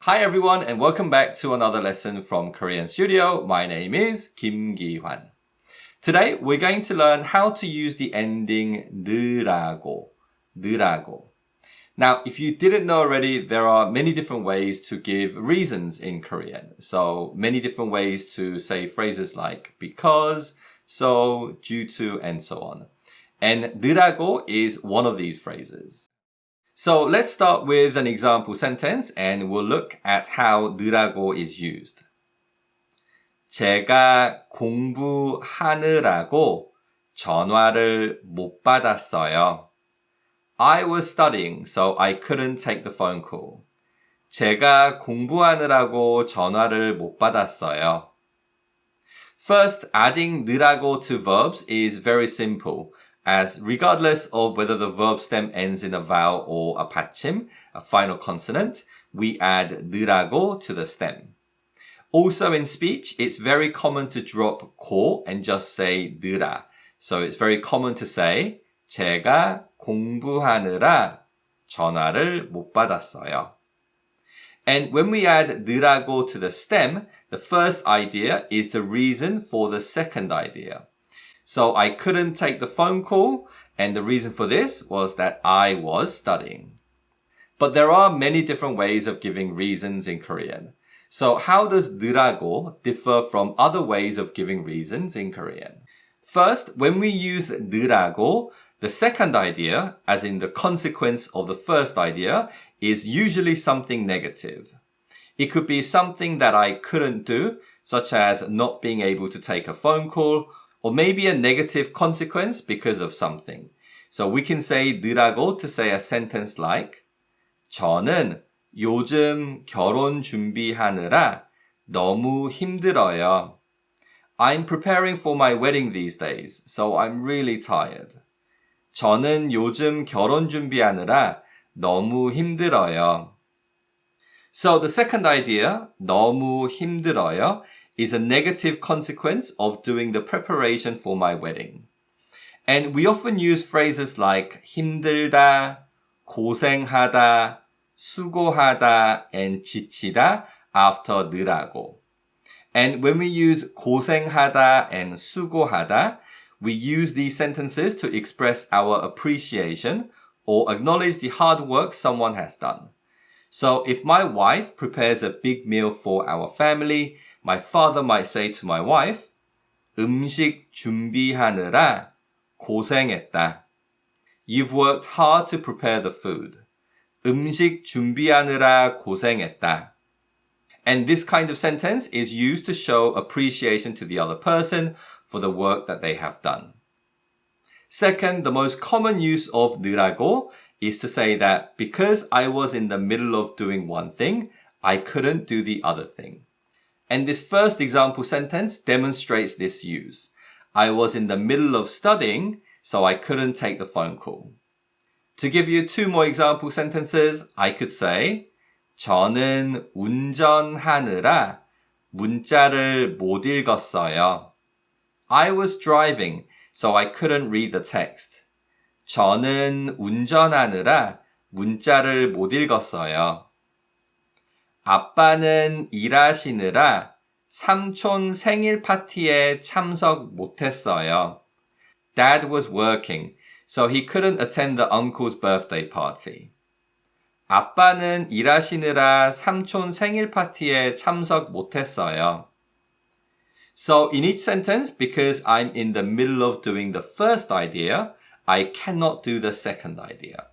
Hi everyone and welcome back to another lesson from Korean Studio. My name is Kim Gi-hwan. Today we're going to learn how to use the ending 느라고. Now, if you didn't know already, there are many different ways to give reasons in Korean. So many different ways to say phrases like because, so, due to, and so on. And 느라고 is one of these phrases. So let's start with an example sentence and we'll look at how 느라고 is used. 제가 공부하느라고 전화를 못 받았어요. I was studying, so I couldn't take the phone call. 제가 공부하느라고 전화를 못 받았어요. First, adding 느라고 to verbs is very simple, as regardless of whether the verb stem ends in a vowel or a 받침, a final consonant, we add 느라고 to the stem. Also in speech, it's very common to drop 고 and just say 느라. So it's very common to say 제가 공부하느라 전화를 못 받았어요. And when we add 느라고 to the stem, the first idea is the reason for the second idea. So I couldn't take the phone call, and the reason for this was that I was studying. But there are many different ways of giving reasons in Korean. So how does 느라고 differ from other ways of giving reasons in Korean? First, when we use 느라고, the second idea, as in the consequence of the first idea, is usually something negative. It could be something that I couldn't do, such as not being able to take a phone call, or maybe a negative consequence because of something. So we can say 느라고 to say a sentence like 저는 요즘 결혼 준비하느라 너무 힘들어요. I'm preparing for my wedding these days, so I'm really tired. 저는 요즘 결혼 준비하느라 너무 힘들어요. So the second idea, 너무 힘들어요, is a negative consequence of doing the preparation for my wedding. And we often use phrases like 힘들다, 고생하다, 수고하다, and 지치다 after 느라고. And when we use 고생하다 and 수고하다, we use these sentences to express our appreciation or acknowledge the hard work someone has done. So if my wife prepares a big meal for our family, my father might say to my wife, 음식 준비하느라 고생했다. You've worked hard to prepare the food. 음식 준비하느라 고생했다. And this kind of sentence is used to show appreciation to the other person for the work that they have done. Second, the most common use of 느라고 is to say that because I was in the middle of doing one thing, I couldn't do the other thing. And this first example sentence demonstrates this use. I was in the middle of studying, so I couldn't take the phone call. To give you two more example sentences, I could say 저는 운전하느라 문자를 못 읽었어요. I was driving, so I couldn't read the text. 저는 운전하느라 문자를 못 읽었어요. 아빠는 일하시느라 삼촌 생일 파티에 참석 못했어요. Dad was working, so he couldn't attend the uncle's birthday party. 아빠는 일하시느라 삼촌 생일 파티에 참석 못했어요. So in each sentence, because I'm in the middle of doing the first idea, I cannot do the second idea.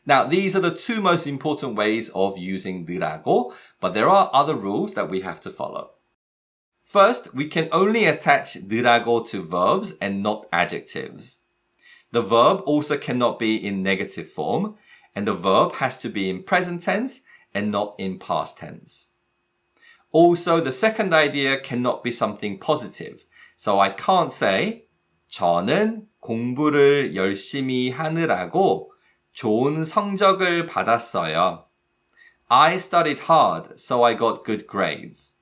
Now, these are the two most important ways of using 느라고, but there are other rules that we have to follow. First, we can only attach 느라고 to verbs and not adjectives. The verb also cannot be in negative form, and the verb has to be in present tense and not in past tense. Also, the second idea cannot be something positive, so I can't say 저는 공부를 열심히 하느라고 좋은 성적을 받았어요. I studied hard, so I got good grades.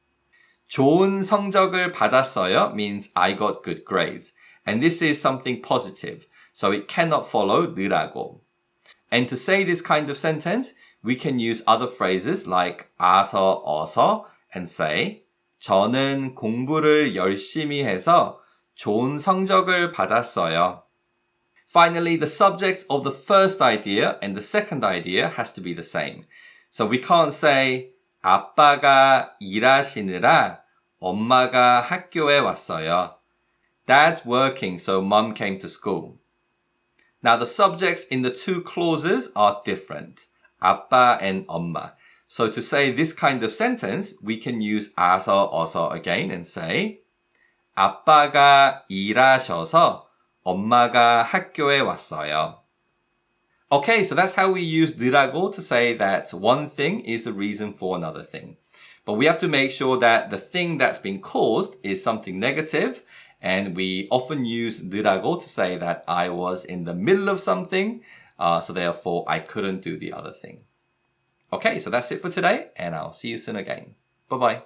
좋은 성적을 받았어요 means I got good grades. And this is something positive, so it cannot follow 느라고. And to say this kind of sentence, we can use other phrases like 아서, 어서 and say 저는 공부를 열심히 해서 좋은 성적을 받았어요. Finally, the subject of the first idea and the second idea has to be the same. So we can't say 아빠가 일하시느라 엄마가 학교에 왔어요. Dad's working, so mom came to school. Now the subjects in the two clauses are different. 아빠 and 엄마. So to say this kind of sentence, we can use 아서, 어서 again and say 아빠가 일하셔서 엄마가 학교에 왔어요. Okay, so that's how we use 느라고 to say that one thing is the reason for another thing. But we have to make sure that the thing that's been caused is something negative, and we often use 느라고 to say that I was in the middle of something, so therefore I couldn't do the other thing. Okay, so that's it for today, and I'll see you soon again. Bye-bye.